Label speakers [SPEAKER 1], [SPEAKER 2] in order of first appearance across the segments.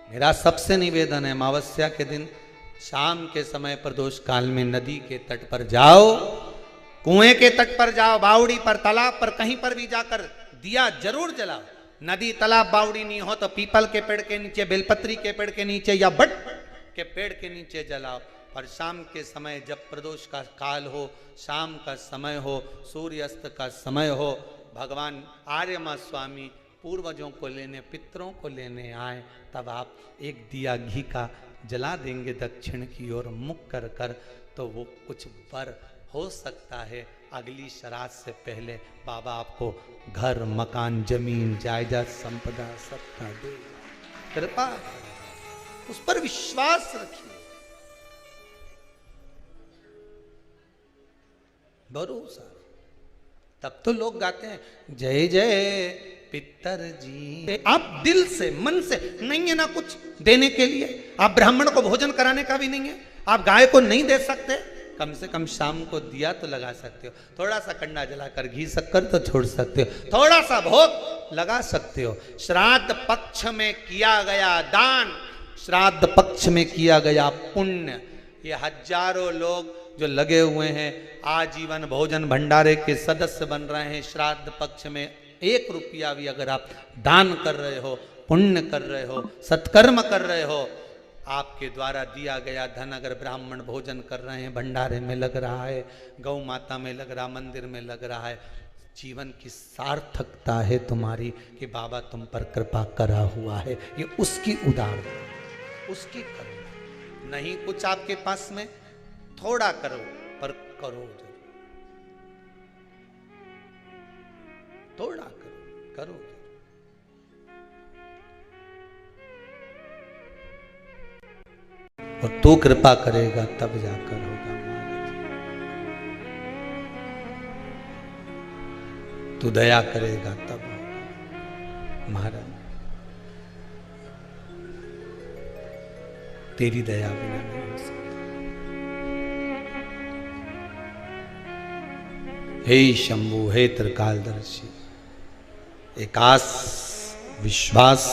[SPEAKER 1] मेरा सबसे निवेदन है, अमावस्या के दिन शाम के समय प्रदोष काल में नदी के तट पर जाओ, कुएं के तट पर जाओ, बावड़ी पर, तालाब पर, कहीं पर भी जाकर दिया जरूर जलाओ। नदी तालाब बावड़ी नहीं हो तो पीपल के पेड़ के नीचे, बेलपत्री के पेड़ के नीचे या बट के पेड़ के नीचे जलाओ। और शाम के समय जब प्रदोष का काल हो, शाम का समय हो, सूर्यास्त का समय हो, भगवान आर्यमा स्वामी पूर्वजों को लेने, पितरों को लेने आए, तब आप एक दिया घी का जला देंगे दक्षिण की ओर मुख कर कर, तो वो कुछ वर हो सकता है। अगली श्राद्ध से पहले बाबा आपको घर, मकान, जमीन, जायदाद, संपदा सबका दे। कृपा उस पर विश्वास रखिए, भरोसा। तब तो लोग गाते हैं जय जय पितर जी। आप दिल से, मन से नहीं है ना कुछ देने के लिए, आप ब्राह्मण को भोजन कराने का भी नहीं है, आप गाय को नहीं दे सकते, कम से कम शाम को दिया तो लगा सकते हो, थोड़ा सा कंडा जलाकर घी शक्कर तो छोड़ सकते हो, थोड़ा सा भोग लगा सकते हो। श्राद्ध पक्ष में किया गया दान, श्राद्ध पक्ष में किया गया पुण्य, ये हजारों लोग जो लगे हुए हैं आजीवन भोजन भंडारे के सदस्य बन रहे हैं, श्राद्ध पक्ष में 1 रुपया भी अगर आप दान कर रहे हो, पुण्य कर रहे हो, सत्कर्म कर रहे हो, आपके द्वारा दिया गया धन अगर ब्राह्मण भोजन कर रहे हैं, भंडारे में लग रहा है, गौ माता में लग रहा, मंदिर में लग रहा है, जीवन की सार्थकता है तुम्हारी कि बाबा तुम पर कृपा करा हुआ है। ये उसकी उदारता, उसकी करो। नहीं कुछ आपके पास में, थोड़ा करो पर करो जरूर, थोड़ा करो, करो जरूर। और तू कृपा करेगा तब जाकर होगा महाराज, तू दया करेगा तब होगा महाराज, तेरी दया बिना नहीं हो सकता। हे शंभु, हे त्रिकालदर्शी, एक आस विश्वास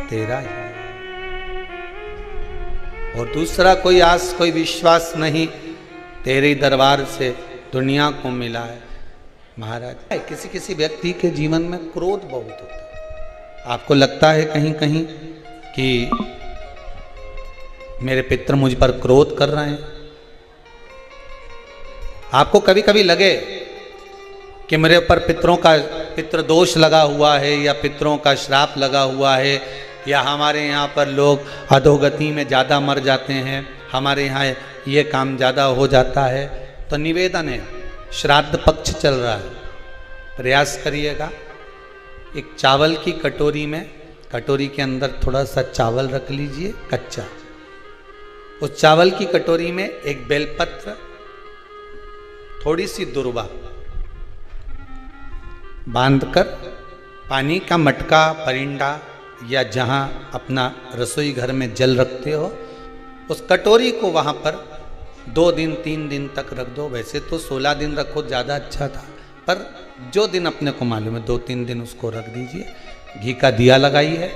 [SPEAKER 1] तेरा ही, और दूसरा कोई आस कोई विश्वास नहीं, तेरे दरबार से दुनिया को मिला है महाराज। किसी किसी व्यक्ति के जीवन में क्रोध बहुत होता है, आपको लगता है कहीं कहीं कि मेरे पितर मुझ पर क्रोध कर रहे हैं, आपको कभी कभी लगे कि मेरे ऊपर पितृ दोष लगा हुआ है, या पितरों का श्राप लगा हुआ है, या हमारे यहाँ पर लोग अधोगति में ज़्यादा मर जाते हैं, हमारे यहाँ ये काम ज़्यादा हो जाता है, तो निवेदन है, श्राद्ध पक्ष चल रहा है, प्रयास करिएगा, एक चावल की कटोरी में, कटोरी के अंदर थोड़ा सा चावल रख लीजिए कच्चा, उस चावल की कटोरी में एक बेलपत्र, थोड़ी सी दुर्वा बांधकर, पानी का मटका, परिंडा या जहां अपना रसोई घर में जल रखते हो, उस कटोरी को वहां पर 2 दिन 3 दिन तक रख दो। वैसे तो 16 दिन रखो ज़्यादा अच्छा था, पर जो दिन अपने को मालूम है 2-3 दिन उसको रख दीजिए। घी का दिया लगाइए।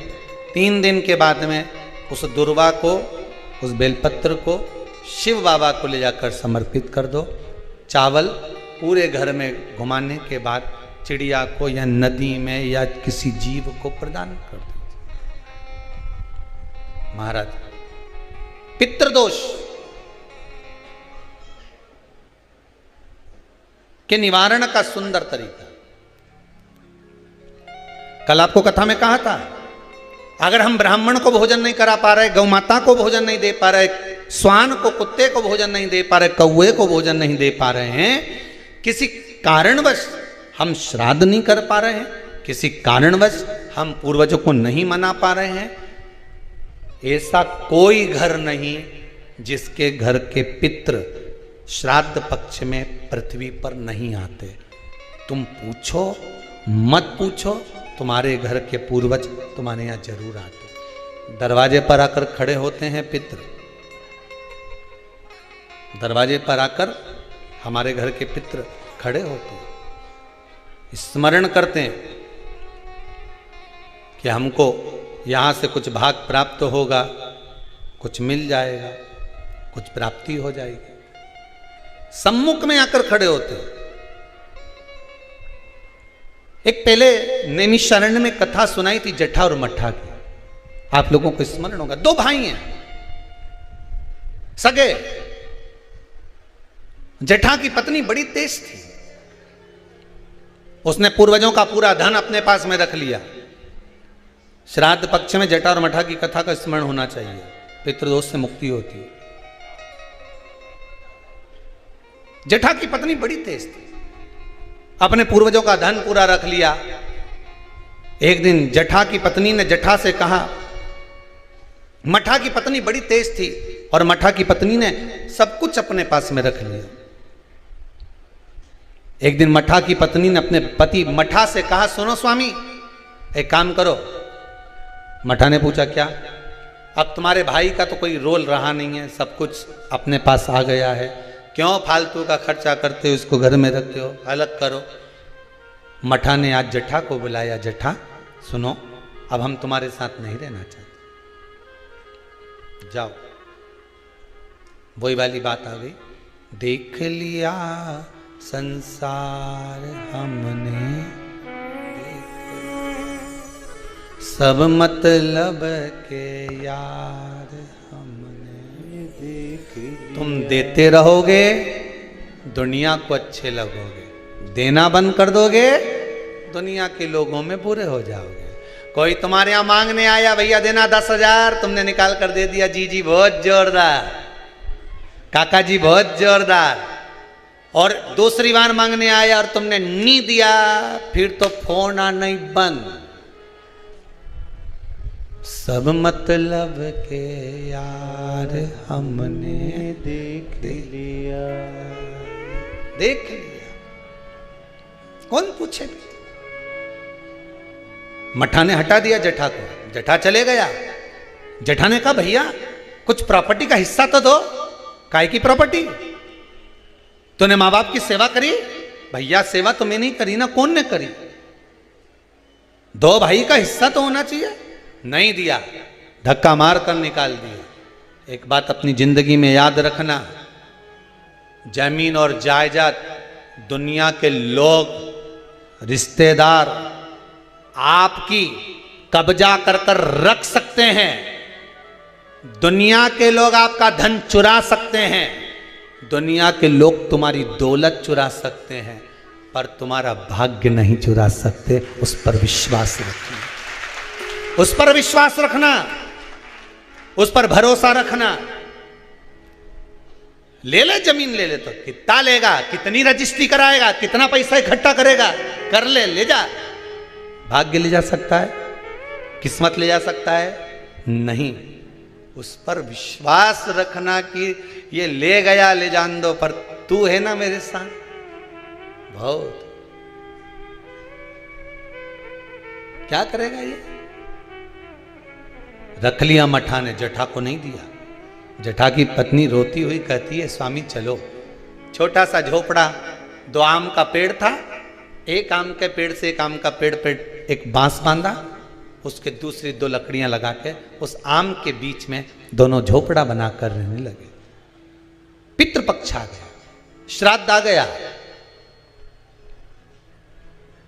[SPEAKER 1] 3 दिन के बाद में उस दुर्वा को, उस बेलपत्र को शिव बाबा को ले जाकर समर्पित कर दो। चावल पूरे घर में घुमाने के बाद चिड़िया को या नदी में या किसी जीव को प्रदान कर दो। महाराज, पितृदोष के निवारण का सुंदर तरीका, कल आपको कथा में कहा था, अगर हम ब्राह्मण को भोजन नहीं करा पा रहे, गौ माता को भोजन नहीं दे पा रहे, श्वान को, कुत्ते को भोजन नहीं दे पा रहे, कौवे को भोजन नहीं दे पा रहे हैं, किसी कारणवश हम श्राद्ध नहीं कर पा रहे हैं, किसी कारणवश हम पूर्वजों को नहीं मना पा रहे हैं, ऐसा कोई घर नहीं जिसके घर के पितृ श्राद्ध पक्ष में पृथ्वी पर नहीं आते। तुम पूछो मत पूछो, तुम्हारे घर के पूर्वज तुम्हारे यहाँ जरूर आते। दरवाजे पर आकर खड़े होते हैं पितृ, दरवाजे पर आकर हमारे घर के पितृ खड़े होते हैं, स्मरण करते हैं कि हमको यहां से कुछ भाग प्राप्त होगा, कुछ मिल जाएगा, कुछ प्राप्ति हो जाएगी। सम्मुख में आकर खड़े होते हैं। एक पहले नैमिषारण्य में कथा सुनाई थी जटा और मट्ठा की, आप लोगों को स्मरण होगा। दो भाई हैं सगे। जटा की पत्नी बड़ी तेज थी, उसने पूर्वजों का पूरा धन अपने पास में रख लिया। श्राद्ध पक्ष में जटा और मट्ठा की कथा का स्मरण होना चाहिए, पितृदोष से मुक्ति होती है। जटा की पत्नी बड़ी तेज थी, अपने पूर्वजों का धन पूरा रख लिया। एक दिन जटा की पत्नी ने जटा से कहा, मट्ठा की पत्नी बड़ी तेज थी और मट्ठा की पत्नी ने सब कुछ अपने पास में रख लिया। एक दिन मट्ठा की पत्नी ने अपने पति मट्ठा से कहा, सुनो स्वामी, एक काम करो। मट्ठा ने पूछा, क्या? अब तुम्हारे भाई का तो कोई रोल रहा नहीं है, सब कुछ अपने पास आ गया है, क्यों फालतू का खर्चा करते हो, उसको घर में रखते हो, अलग करो। मट्ठा ने आज जटा को बुलाया, जटा सुनो, अब हम तुम्हारे साथ नहीं रहना चाहते, जाओ। वही वाली बात आ गई, देख लिया संसार हमने, सब मतलब के यार हमने देख। तुम देते रहोगे, दुनिया को अच्छे लगोगे, देना बंद कर दोगे, दुनिया के लोगों में बुरे हो जाओगे। कोई तुम्हारे यहां मांगने आया, भैया देना 10,000, तुमने निकाल कर दे दिया, जी जी बहुत जोरदार, काका जी बहुत जोरदार। और दूसरी बार मांगने आया और तुमने नहीं दिया, फिर तो फोन आना ही बंद। सब मतलब के यार हमने देख लिया, देख लिया, कौन पूछे भी। मट्ठा ने हटा दिया जटा को, जटा चले गया। जटा ने कहा, भैया कुछ प्रॉपर्टी का हिस्सा तो दो। काय की प्रॉपर्टी? तूने माँ बाप की सेवा करी? भैया सेवा तुम्हें नहीं करी ना, कौन ने करी? दो भाई का हिस्सा तो होना चाहिए। नहीं दिया, धक्का मार कर निकाल दिया। एक बात अपनी जिंदगी में याद रखना, जमीन और जायदाद दुनिया के लोग, रिश्तेदार आपकी कब्जा कर कर रख सकते हैं। दुनिया के लोग आपका धन चुरा सकते हैं, दुनिया के लोग तुम्हारी दौलत चुरा सकते हैं, पर तुम्हारा भाग्य नहीं चुरा सकते। उस पर विश्वास रखना, उस पर विश्वास रखना, उस पर भरोसा रखना। ले ले जमीन, ले ले तो कितना लेगा, कितनी रजिस्ट्री कराएगा, कितना पैसा इकट्ठा करेगा, कर ले, ले जा। भाग्य ले जा सकता है, किस्मत ले जा सकता है? नहीं। उस पर विश्वास रखना कि ये ले गया, ले जान दो, पर तू है ना मेरे साथ। बहुत क्या करेगा ये? रख लिया मट्ठा ने, जटा को नहीं दिया। जटा की पत्नी रोती हुई कहती है, स्वामी चलो। छोटा सा झोपड़ा, 2 आम का पेड़ था, एक आम के पेड़ से एक आम का पेड़ पे एक बांस बांधा, उसके दूसरी 2 लकड़ियां लगा के उस आम के बीच में दोनों झोपड़ा बनाकर रहने लगे। पितृपक्ष आ गया, श्राद्ध आ गया।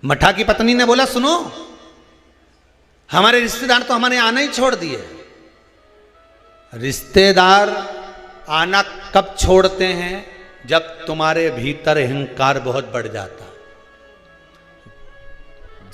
[SPEAKER 1] मट्ठा की पत्नी ने बोला, सुनो, हमारे रिश्तेदार तो हमारे आना ही छोड़ दिए। रिश्तेदार आना कब छोड़ते हैं? जब तुम्हारे भीतर अहंकार बहुत बढ़ जाता।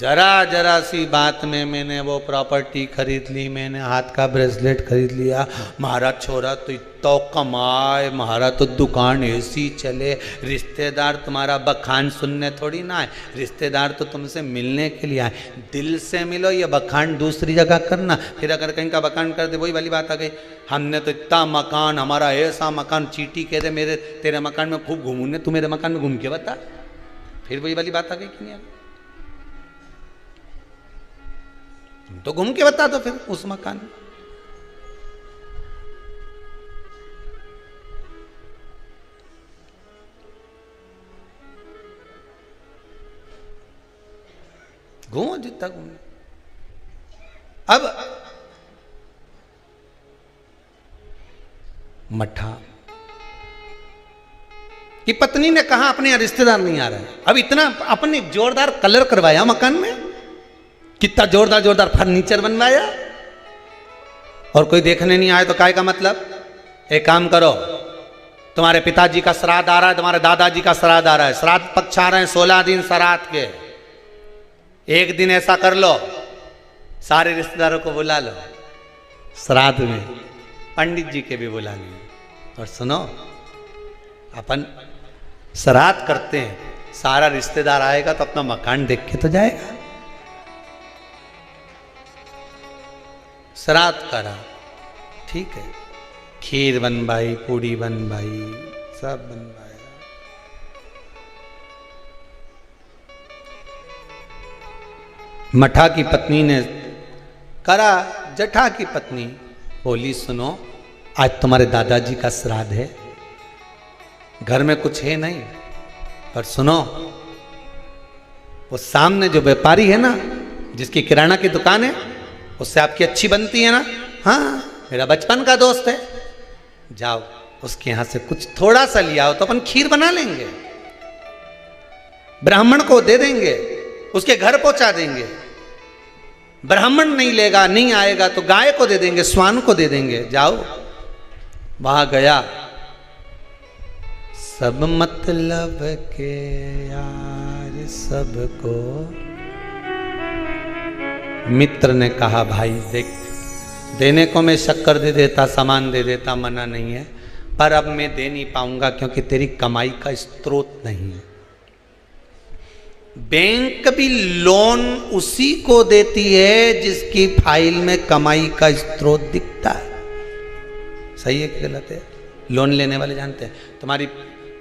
[SPEAKER 1] जरा जरा सी बात में मैंने वो प्रॉपर्टी खरीद ली, मैंने हाथ का ब्रेसलेट खरीद लिया, महारा छोरा तो इतना कमाए, महारा तो दुकान ऐसी चले। रिश्तेदार तुम्हारा बखान सुनने थोड़ी ना आए, रिश्तेदार तो तुमसे मिलने के लिए आए। दिल से मिलो, ये बखान दूसरी जगह करना। फिर अगर कहीं का बखान कर दे, वही वाली बात आ गई, हमने तो इतना मकान, हमारा ऐसा मकान, चीटी कह दे मेरे तेरे मकान में खूब घूमूंगे, तू मेरे मकान में घूम के बता। फिर वही वाली बात आ गई कि नहीं आ गई? तो घूम के बता दो फिर उस मकान में। घूमो जितना घूमो। अब मठा कि पत्नी ने कहा अपने रिश्तेदार नहीं आ रहा है। अब इतना अपने जोरदार कलर करवाया मकान में, कितना जोरदार जोरदार फर्नीचर बनवाया, और कोई देखने नहीं आए तो काय का मतलब? एक काम करो, तुम्हारे पिताजी का श्राद्ध आ रहा है, तुम्हारे दादाजी का श्राद्ध आ रहा है, श्राद्ध पक्ष आ रहे हैं 16 दिन श्राद्ध के। एक दिन ऐसा कर लो, सारे रिश्तेदारों को बुला लो श्राद्ध में, पंडित जी के भी बुला लो। और सुनो, अपन श्राद्ध करते हैं, सारा रिश्तेदार आएगा तो अपना मकान देख के तो जाएगा। श्राद्ध करा, ठीक है, खीर बनवाई, पूड़ी बनवाई, सब बनवाया। मठा की पत्नी ने करा, जठा की पत्नी बोली सुनो, आज तुम्हारे दादाजी का श्राद्ध है, घर में कुछ है नहीं, पर सुनो, वो सामने जो व्यापारी है ना, जिसकी किराना की दुकान है, उससे आपकी अच्छी बनती है ना, हाँ मेरा बचपन का दोस्त है, जाओ उसके यहां से कुछ थोड़ा सा लिया हो तो अपन खीर बना लेंगे, ब्राह्मण को दे देंगे, उसके घर पहुंचा देंगे। ब्राह्मण नहीं लेगा, नहीं आएगा तो गाय को दे देंगे, स्वान को दे देंगे। जाओ, वहां गया, सब मतलब के यार सबको। मित्र ने कहा भाई देख, देने को मैं शक्कर दे देता, सामान दे देता, मना नहीं है, पर अब मैं दे नहीं पाऊंगा क्योंकि तेरी कमाई का स्रोत नहीं है। बैंक भी लोन उसी को देती है जिसकी फाइल में कमाई का स्रोत दिखता है। सही है कि गलत है? लोन लेने वाले जानते हैं, तुम्हारी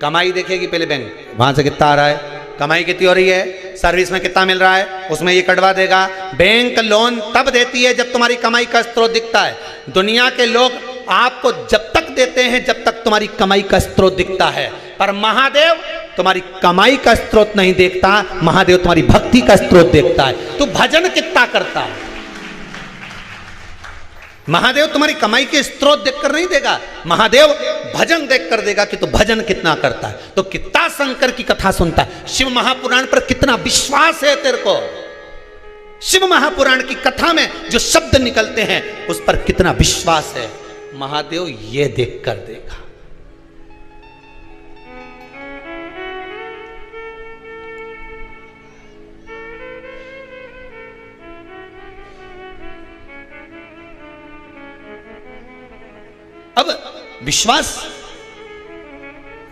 [SPEAKER 1] कमाई देखेगी पहले बैंक, वहां से कितना आ रहा है, कमाई कितनी हो रही है, सर्विस में कितना मिल रहा है, उसमें ये कटवा देगा। बैंक लोन तब देती है जब तुम्हारी कमाई का स्रोत दिखता है। दुनिया के लोग आपको जब तक देते हैं जब तक तुम्हारी कमाई का स्रोत दिखता है, पर महादेव तुम्हारी कमाई का स्रोत नहीं देखता, महादेव तुम्हारी भक्ति का स्रोत देखता है। तू भजन कितना करता है, महादेव तुम्हारी कमाई के स्रोत देखकर नहीं देगा, महादेव भजन देखकर देगा कि तू भजन कितना करता है, तो कितना शंकर की कथा सुनता है, शिव महापुराण पर कितना विश्वास है तेरे को, शिव महापुराण की कथा में जो शब्द निकलते हैं उस पर कितना विश्वास है, महादेव ये देखकर देगा। अब विश्वास,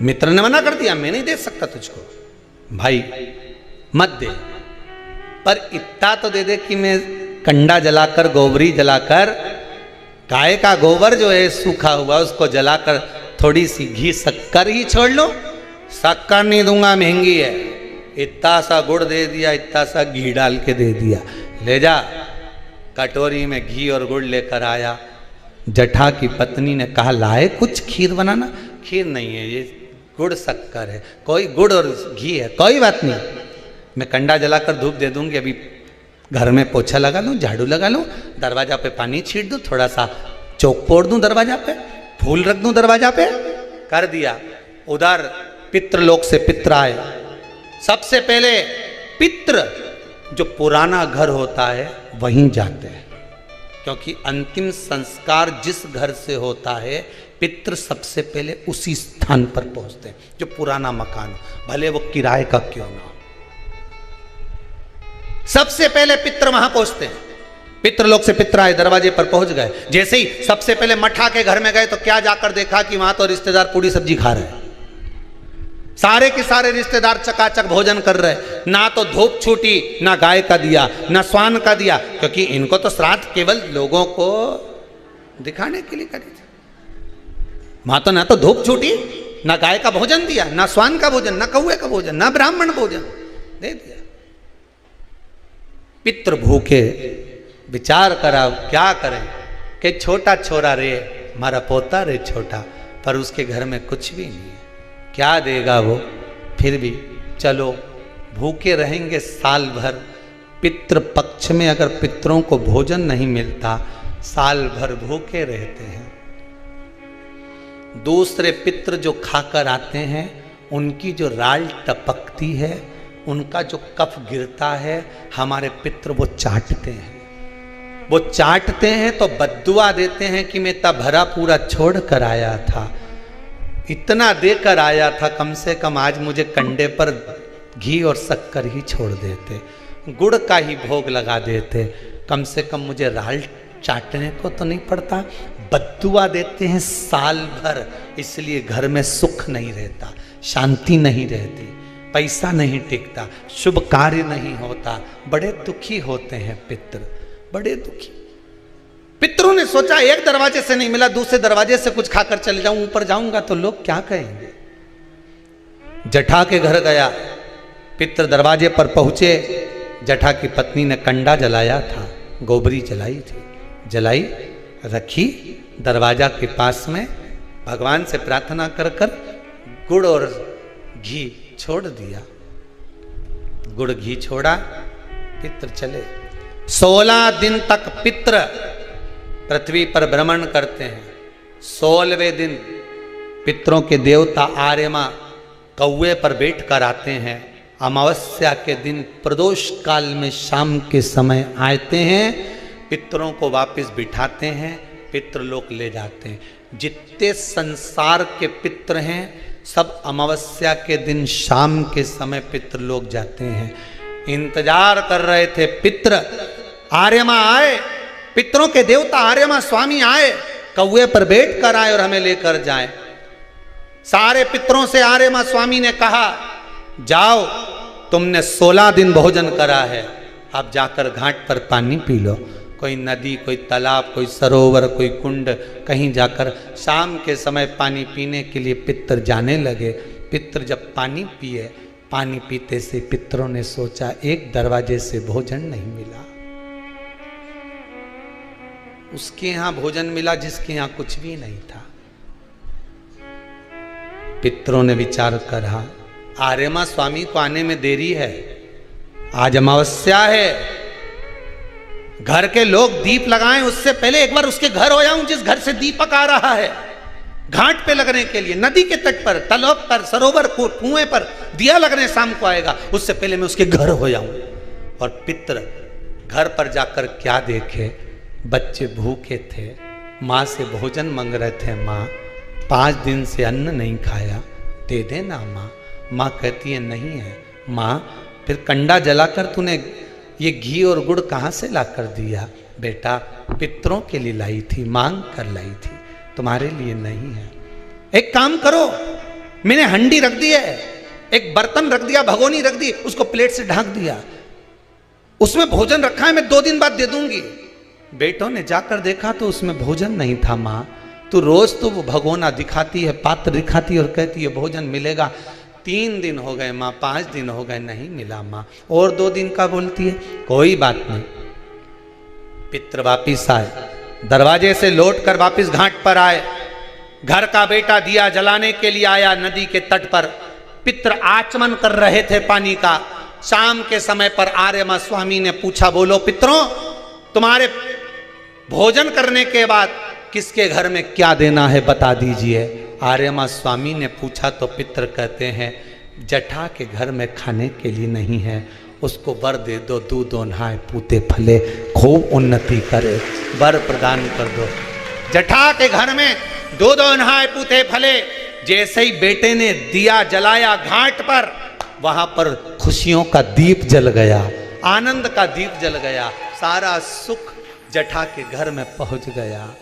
[SPEAKER 1] मित्र ने मना कर दिया, मैं नहीं दे सकता तुझको, भाई मत दे, पर इतना तो दे दे कि मैं कंडा जलाकर, गोबरी जलाकर, गाय का गोबर जो है सूखा हुआ उसको जलाकर थोड़ी सी घी शक्कर ही छोड़ लो। शक्कर नहीं दूंगा, महंगी है, इतना सा गुड़ दे दिया, इतना सा घी डाल के दे दिया, ले जा। कटोरी में घी और गुड़ लेकर आया। जठा की पत्नी ने कहा लाए कुछ खीर बनाना, खीर नहीं है, ये गुड़ शक्कर है, कोई गुड़ और घी है, कोई बात नहीं, मैं कंडा जलाकर धूप दे दूंगी, अभी घर में पोछा लगा लूँ, झाड़ू लगा लूँ, दरवाजा पे पानी छीट दूँ, थोड़ा सा चौक पोड़ दूँ दरवाजा पे, फूल रख दूँ दरवाजा पे, कर दिया। उधर पितृलोक से पित्र आए। सबसे पहले पित्र जो पुराना घर होता है वहीं जाते हैं, क्योंकि अंतिम संस्कार जिस घर से होता है पितृ सबसे पहले उसी स्थान पर पहुंचते हैं जो पुराना मकान हो, भले वो किराए का क्यों ना हो, सबसे पहले पितृ वहां पहुंचते हैं। पितृलोक से पितृ आए, दरवाजे पर पहुंच गए। जैसे ही सबसे पहले मठा के घर में गए तो क्या जाकर देखा कि वहां तो रिश्तेदार पूरी सब्जी खा रहे हैं, सारे के सारे रिश्तेदार चकाचक भोजन कर रहे, ना तो धूप छूटी, ना गाय का दिया, ना स्वान का दिया, क्योंकि इनको तो श्राद्ध केवल लोगों को दिखाने के लिए करी थी। वहां तो ना तो धूप छूटी, ना गाय का भोजन दिया, ना स्वान का भोजन, ना कौवे का भोजन, ना ब्राह्मण भोजन दे दिया। पितृ भूखे, विचार करा क्या करें, कि छोटा छोरा रे, हमारा पोता रे छोटा, पर उसके घर में कुछ भी नहीं है, क्या देगा वो, फिर भी चलो भूखे रहेंगे साल भर। पितृ पक्ष में अगर पितरों को भोजन नहीं मिलता, साल भर भूखे रहते हैं। दूसरे पितृ जो खाकर आते हैं उनकी जो राल टपकती है, उनका जो कफ गिरता है, हमारे पितृ वो चाटते हैं। वो चाटते हैं तो बद्दुआ देते हैं कि मैं तब भरा पूरा छोड़ कर आया था, इतना देकर आया था, कम से कम आज मुझे कंडे पर घी और शक्कर ही छोड़ देते, गुड़ का ही भोग लगा देते, कम से कम मुझे राल चाटने को तो नहीं पड़ता। बद्दुआ देते हैं साल भर, इसलिए घर में सुख नहीं रहता, शांति नहीं रहती, पैसा नहीं टिकता, शुभ कार्य नहीं होता, बड़े दुखी होते हैं पितृ, बड़े दुखी। पितरों ने सोचा एक दरवाजे से नहीं मिला, दूसरे दरवाजे से कुछ खाकर चले जाऊं, ऊपर जाऊंगा तो लोग क्या कहेंगे। जटा के घर गया, पितृ दरवाजे पर पहुंचे, जटा की पत्नी ने कंडा जलाया था, गोबरी जलाई थी, जलाई रखी दरवाजा के पास में, भगवान से प्रार्थना कर कर गुड़ और घी छोड़ दिया, गुड़ घी छोड़ा, पितृ चले। 16 दिन तक पितृ पृथ्वी पर भ्रमण करते हैं। 16वें दिन पितरों के देवता आर्यमा कौवे पर बैठ कर आते हैं। अमावस्या के दिन प्रदोष काल में शाम के समय आते हैं, पितरों को वापस बिठाते हैं, पितृलोक ले जाते हैं। जितने संसार के पितृ हैं सब अमावस्या के दिन शाम के समय पितृलोक जाते हैं। इंतजार कर रहे थे पितृ, आर्यमा आए, पितरों के देवता आर्यमा स्वामी आए, कौवे पर बैठ कर आए और हमें लेकर जाएं। सारे पितरों से आर्यमा स्वामी ने कहा, जाओ तुमने 16 दिन भोजन करा है, अब जाकर घाट पर पानी पी लो। कोई नदी, कोई तालाब, कोई सरोवर, कोई कुंड, कहीं जाकर शाम के समय पानी पीने के लिए पितर जाने लगे। पितर जब पानी पिए, पानी पीते से पितरों ने सोचा एक दरवाजे से भोजन नहीं मिला, उसके यहां भोजन मिला जिसके यहां कुछ भी नहीं था। पितरों ने विचार करा, आर्यमा स्वामी को आने में देरी है, आज अमावस्या है, घर के लोग दीप लगाएं उससे पहले एक बार उसके घर हो जाऊं जिस घर से दीपक आ रहा है, घाट पे लगने के लिए, नदी के तट पर, तालाब पर, सरोवर को, कुएं पर दिया लगने शाम को आएगा, उससे पहले मैं उसके घर हो जाऊं। और पितर घर पर जाकर क्या देखे, बच्चे भूखे थे, माँ से भोजन मांग रहे थे, माँ 5 दिन से अन्न नहीं खाया, दे देना माँ। माँ कहती है नहीं है। माँ फिर कंडा जलाकर तूने ये घी और गुड़ कहाँ से ला कर दिया? बेटा पितरों के लिए लाई थी, मांग कर लाई थी, तुम्हारे लिए नहीं है। एक काम करो, मैंने हंडी रख दी है, एक बर्तन रख दिया, भगोनी रख दी, उसको प्लेट से ढक दिया, उसमें भोजन रखा है, मैं 2 दिन बाद दे दूंगी। बेटों ने जाकर देखा तो उसमें भोजन नहीं था। माँ तू रोज तो वो भगोना दिखाती है, पात्र दिखाती है और कहती है भोजन मिलेगा। 3 दिन हो गए माँ, 5 दिन हो गए, नहीं मिला माँ, और 2 दिन का बोलती है। कोई बात नहीं। पितर वापिस आए, दरवाजे से लौटकर वापिस घाट पर आए, घर का बेटा दिया जलाने के लिए आया नदी के तट पर। पितर आचमन कर रहे थे पानी का। शाम के समय पर आर्यमा स्वामी ने पूछा, बोलो पितरों, तुम्हारे भोजन करने के बाद किसके घर में क्या देना है बता दीजिए। आर्यमा स्वामी ने पूछा तो पितर कहते हैं, जटा के घर में खाने के लिए नहीं है, उसको वर दे दो, दूध नहाए पूते फले, खूब उन्नति करे, वर प्रदान कर दो। जटा के घर में दूध नहाए पूते फले। जैसे ही बेटे ने दिया जलाया घाट पर, वहां पर खुशियों का दीप जल गया, आनंद का दीप जल गया, सारा सुख जटा के घर में पहुंच गया।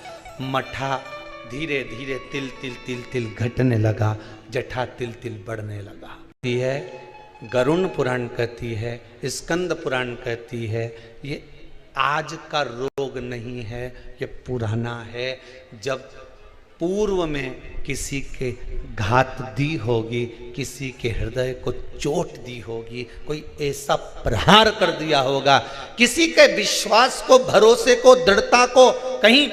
[SPEAKER 1] मठा धीरे धीरे तिल तिल तिल तिल घटने लगा, जटा तिल तिल बढ़ने लगा। है गरुण पुराण कहती है, स्कंद पुराण कहती है, ये आज का रोग नहीं है, ये पुराना है। जब पूर्व में किसी के घात दी होगी, किसी के हृदय को चोट दी होगी, कोई ऐसा प्रहार कर दिया होगा, किसी के विश्वास को, भरोसे को, दृढ़ता को कहीं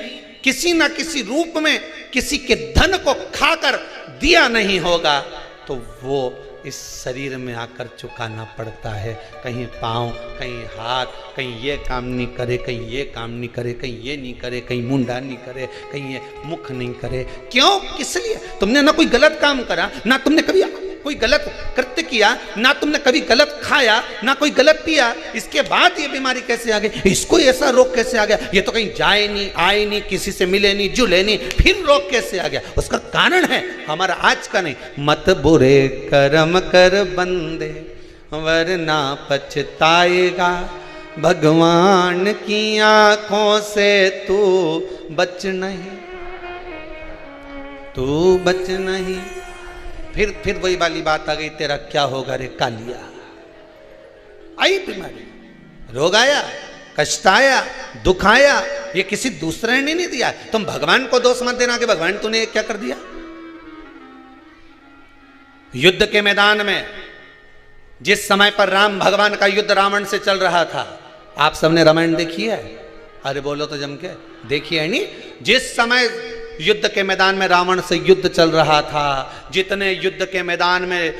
[SPEAKER 1] किसी न किसी रूप में किसी के धन को खाकर दिया नहीं होगा, तो वो इस शरीर में आकर चुकाना पड़ता है। कहीं पाँव, कहीं हाथ, कहीं ये काम नहीं करे, कहीं ये काम नहीं करे, कहीं ये नहीं करे, कहीं मुंडा नहीं करे, कहीं ये मुख नहीं करे। क्यों? किस लिए? तुमने ना कोई गलत काम करा, ना तुमने कभी कोई गलत कृत्य किया, ना तुमने कभी गलत खाया, ना कोई गलत पिया, इसके बाद ये बीमारी कैसे आ गई? इसको ऐसा रोग कैसे आ गया? ये तो कहीं जाए नहीं, आए नहीं, किसी से मिले नहीं, जुले नहीं, फिर रोग कैसे आ गया? उसका कारण है हमारा आज का नहीं। मत बुरे कर्म कर बंदे वरना पछताएगा, भगवान की आंखों से तू बच नहीं, तू बच नहीं। फिर वही वाली बात आ गई, तेरा क्या होगा रे कालिया। आई बीमारी, रोग आया, कष्ट आया, दुख आया, ये किसी दूसरे ने नहीं दिया। तुम भगवान को दोष मत देना कि भगवान तूने क्या कर दिया। युद्ध के मैदान में जिस समय पर राम भगवान का युद्ध रावण से चल रहा था, आप सबने रामायण देखी है? अरे बोलो तो जम के, देखी है नहीं? जिस समय युद्ध के मैदान में रावण से युद्ध चल रहा था, जितने युद्ध के मैदान में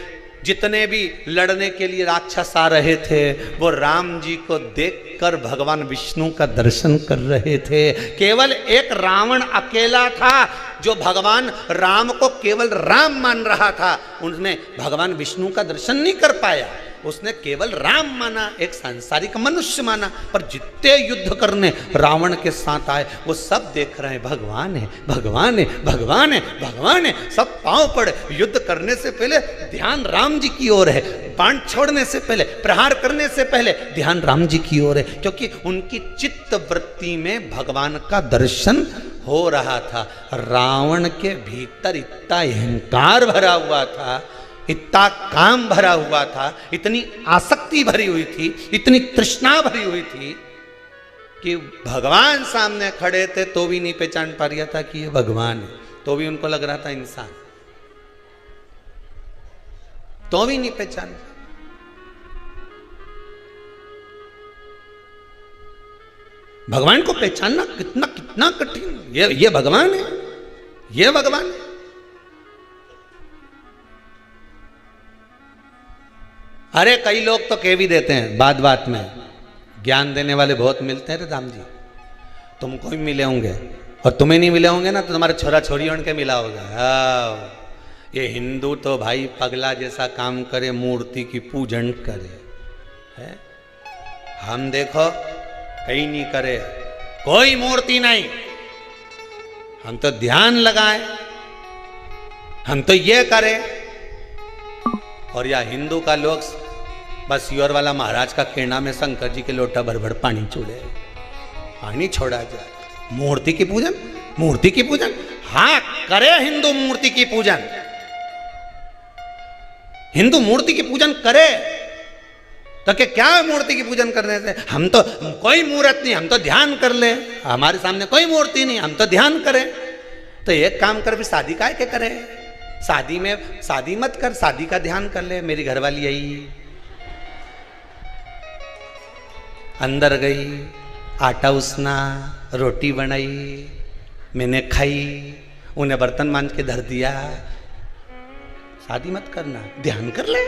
[SPEAKER 1] जितने भी लड़ने के लिए राक्षस आ रहे थे, वो राम जी को देखकर भगवान विष्णु का दर्शन कर रहे थे। केवल एक रावण अकेला था जो भगवान राम को केवल राम मान रहा था, उसने भगवान विष्णु का दर्शन नहीं कर पाया। उसने केवल राम माना, एक सांसारिक मनुष्य माना। पर जितने युद्ध करने रावण के साथ आए, वो सब देख रहे हैं भगवान है, भगवान है, भगवान है, भगवान है। सब पांव पड़े। युद्ध करने से पहले ध्यान राम जी की ओर है, बाण छोड़ने से पहले, प्रहार करने से पहले ध्यान राम जी की ओर है, क्योंकि उनकी चित्त वृत्ति में भगवान का दर्शन हो रहा था। रावण के भीतर इतना अहंकार भरा हुआ था, इतना काम भरा हुआ था, इतनी आसक्ति भरी हुई थी, इतनी तृष्णा भरी हुई थी कि भगवान सामने खड़े थे तो भी नहीं पहचान पा रहा था कि ये भगवान है। तो भी उनको लग रहा था इंसान, तो भी नहीं पहचान। भगवान को पहचानना कितना कितना कठिन। ये भगवान है, ये भगवान है। अरे कई लोग तो कह भी देते हैं बात बात में, ज्ञान देने वाले बहुत मिलते हैं रे राम जी, तुमको भी मिले होंगे और तुम्हें नहीं मिले होंगे ना तो तुम्हारे छोरा छोरियों के मिला होगा। ये हिंदू तो भाई पगला जैसा काम करे, मूर्ति की पूजन करे है। हम देखो कहीं नहीं करे, कोई मूर्ति नहीं, हम तो ध्यान लगाए, हम तो ये करें। और या हिंदू का लोग बस योर वाला महाराज का कहना में शंकर जी के लोटा भर भर पानी छोड़े, पानी छोड़ा जाए। मूर्ति की पूजन, मूर्ति की पूजन, हाँ करे हिंदू मूर्ति की पूजन, हिंदू मूर्ति की पूजन करे तो क्या मूर्ति की पूजन करने से? हम तो कोई मूर्त नहीं, हम तो ध्यान कर ले, हमारे सामने कोई मूर्ति नहीं, हम तो ध्यान करें। तो एक काम कर, भी शादी काहे के करे? शादी में शादी मत कर, शादी का ध्यान कर ले। मेरी घरवाली आई, अंदर गई, आटा उसना, रोटी बनाई, मैंने खाई, उन्हें बर्तन मांज के धर दिया। शादी मत करना, ध्यान कर ले।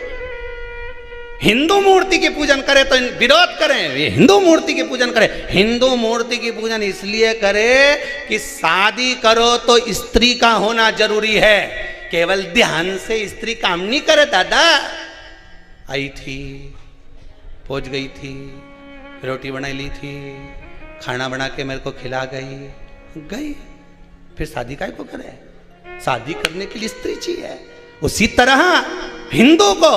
[SPEAKER 1] हिंदू मूर्ति की पूजन करे तो विरोध करें, ये हिंदू मूर्ति की पूजन करे। हिंदू मूर्ति की पूजन इसलिए करे कि शादी करो तो स्त्री का होना जरूरी है, केवल ध्यान से स्त्री काम नहीं करे। दादा आई थी, पहुंच गई थी, रोटी बनाई ली थी, खाना बना के मेरे को खिला गई, फिर शादी काहे को करे? शादी करने के लिए स्त्री चाहिए। उसी तरह हिंदू को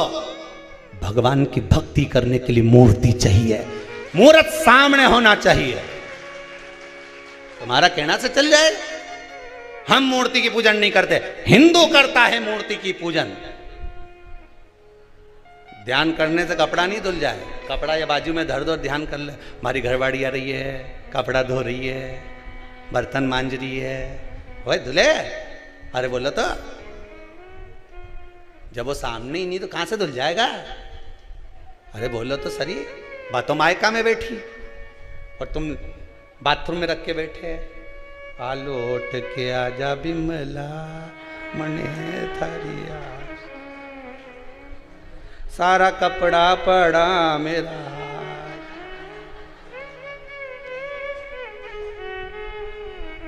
[SPEAKER 1] भगवान की भक्ति करने के लिए मूर्ति चाहिए, मूर्त सामने होना चाहिए। तुम्हारा कहना से चल जाए, हम मूर्ति की पूजन नहीं करते, हिंदू करता है मूर्ति की पूजन। ध्यान करने से कपड़ा नहीं धुल जाए, कपड़ा या बाजू में धर दो, ध्यान कर ले। हमारी घरवाड़ी आ रही है, कपड़ा धो रही है, बर्तन मांज रही है, वही धुले। अरे बोलो तो, जब वो सामने ही नहीं तो कहां से धुल जाएगा? अरे बोलो तो सही, बातों मायका में बैठी और तुम बाथरूम में रख के बैठे। आलोट के आजा बिमला मने थारिया, सारा कपड़ा पड़ा मेरा,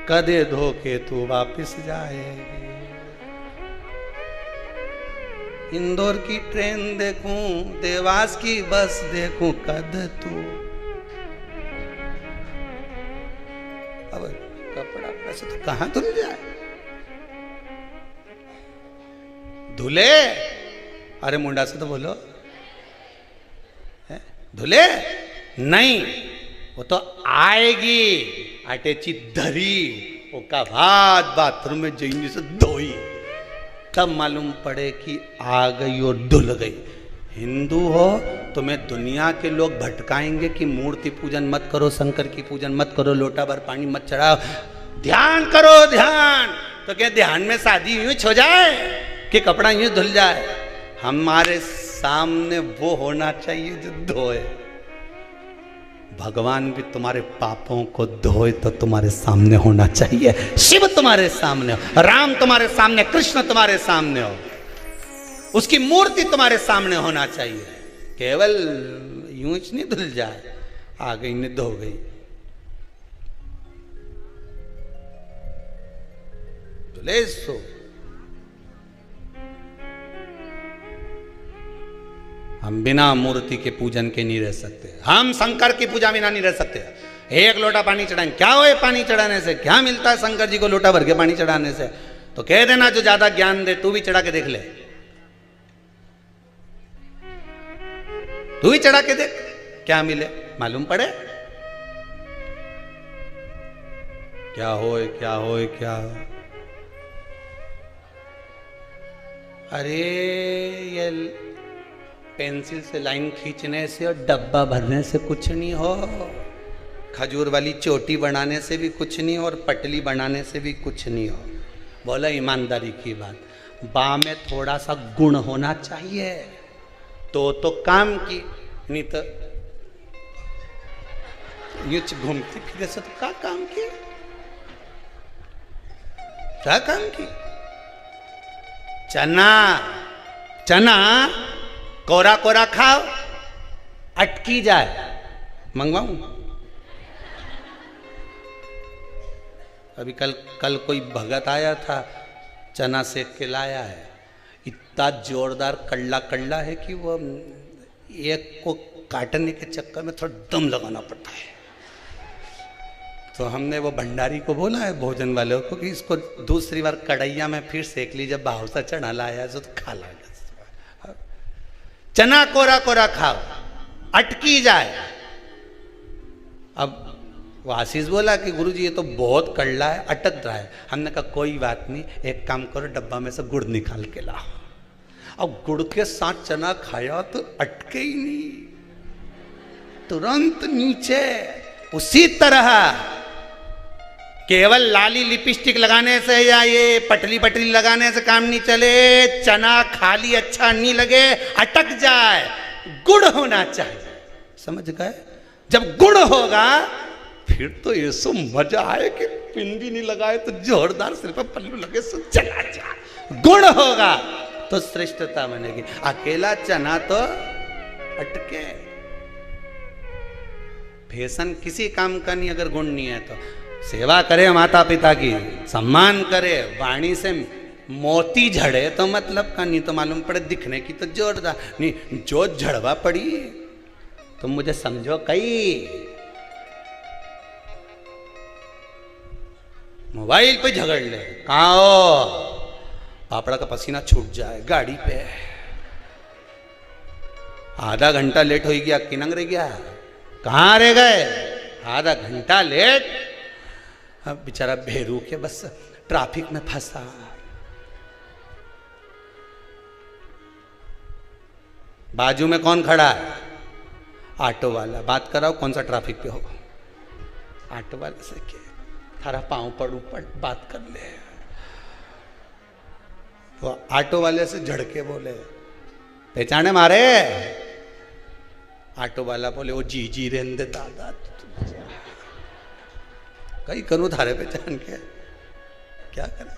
[SPEAKER 1] कदे धोके तू वापिस जाएगी। इंदौर की ट्रेन देखूं, देवास की बस देखूं, कद तू। अब कपड़ा पैसे तो कहां धुल जाए, धुले। अरे मुंडा से तो बोलो, धुले नहीं, वो तो आएगी अटेची धरी, ओका बाद बाथरूम में जाएंगे से धोई, तब मालूम पड़े कि आ गई और धुल गई। हिंदू हो तुम्हें दुनिया के लोग भटकाएंगे कि मूर्ति पूजन मत करो, शंकर की पूजन मत करो, लोटा भर पानी मत चढ़ाओ, ध्यान करो ध्यान। तो क्या ध्यान में शादी यूं हो जाए कि कपड़ा यूं धुल जाए? हमारे सामने वो होना चाहिए जो धोए। भगवान भी तुम्हारे पापों को धोए तो तुम्हारे सामने होना चाहिए। शिव तुम्हारे सामने हो, राम तुम्हारे सामने, कृष्ण तुम्हारे सामने हो, उसकी मूर्ति तुम्हारे सामने होना चाहिए। केवल यूं ही नहीं धुल जाए, आ गई ने धो गई। धुले सो हम बिना मूर्ति के पूजन के नहीं रह सकते, हम शंकर की पूजा बिना नहीं रह सकते। एक लोटा पानी चढ़ाएं, क्या हो पानी चढ़ाने से क्या मिलता है? शंकर जी को लोटा भर के पानी चढ़ाने से। तो कह देना जो ज्यादा ज्ञान दे, तू भी चढ़ा के देख ले, तू भी चढ़ा के देख, क्या मिले मालूम पड़े। क्या होए क्या होए क्या हो। अरे ये पेंसिल से लाइन खींचने से और डब्बा भरने से कुछ नहीं हो, खजूर वाली चोटी बनाने से भी कुछ नहीं हो, और पटली बनाने से भी कुछ नहीं हो। बोला ईमानदारी की बात, बा में थोड़ा सा गुण होना चाहिए तो काम की, नहीं तो यूं घूमती फिरे से तो क्या काम की, क्या काम की। चना चना कोरा कोरा खाओ, अटकी जाए, मंगवाऊं? अभी कल कोई भगत आया था, चना सेक के लाया है, इतना जोरदार कड़ला कड़ला है कि वो एक को काटने के चक्कर में थोड़ा दम लगाना पड़ता है। तो हमने वो भंडारी को बोला है, भोजन वालों को, कि इसको दूसरी बार कढ़ैया में फिर सेक ली, जब भाव सा चना लाया तो खा ला। चना कोरा कोरा खाओ, अटकी जाए। अब वो आशीष बोला कि गुरुजी ये तो बहुत कड़ला है, अटक रहा है। हमने कहा कोई बात नहीं, एक काम करो, डब्बा में से गुड़ निकाल के लाओ। अब गुड़ के साथ चना खाया तो अटके ही नहीं, तुरंत नीचे। उसी तरह केवल लाली लिपस्टिक लगाने से या ये पटली पटली लगाने से काम नहीं चले। चना खाली अच्छा नहीं लगे, अटक जाए, गुड़ होना चाहिए। समझ गए? जब गुड़ होगा फिर तो ये सो मजा आए कि पिन भी नहीं लगाए तो जोरदार सिर पर पल्लू लगे सो चला जा। गुड़ होगा तो श्रेष्ठता बनेगी, अकेला चना तो अटके। फैशन किसी काम का नहीं अगर गुण नहीं है तो। सेवा करे माता पिता की, सम्मान करे, वाणी से मोती झड़े तो मतलब का, नहीं तो मालूम पड़े दिखने की तो जोरदार नहीं, जो झड़वा पड़ी तुम मुझे समझो। कई मोबाइल पे झगड़ ले, कहाँ हो, पापड़ा का पसीना छूट जाए, गाड़ी पे आधा घंटा लेट हो गया, किनंग रह गया, कहाँ रह गए, आधा घंटा लेट। अब बेचारा भेरू के बस ट्रैफिक में फंसा। बाजू में कौन खड़ा है? ऑटो वाला। बात कराओ कौन सा ट्रैफिक पे हो। ऑटो वाले से क्या, थारा पांव पड़ ऊपर बात कर ले। तो ऑटो वाले से झड़के बोले, पहचाने मारे? ऑटो वाला बोले, वो जी जी रेंदे दादा, कई करूं थारे पहचान के, क्या करें।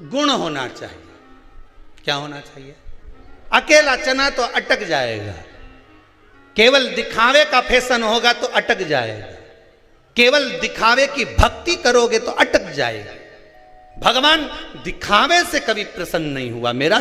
[SPEAKER 1] गुण होना चाहिए, क्या होना चाहिए? अकेला चना तो अटक जाएगा, केवल दिखावे का फैशन होगा तो अटक जाएगा, केवल दिखावे की भक्ति करोगे तो अटक जाएगा। भगवान दिखावे से कभी प्रसन्न नहीं हुआ। मेरा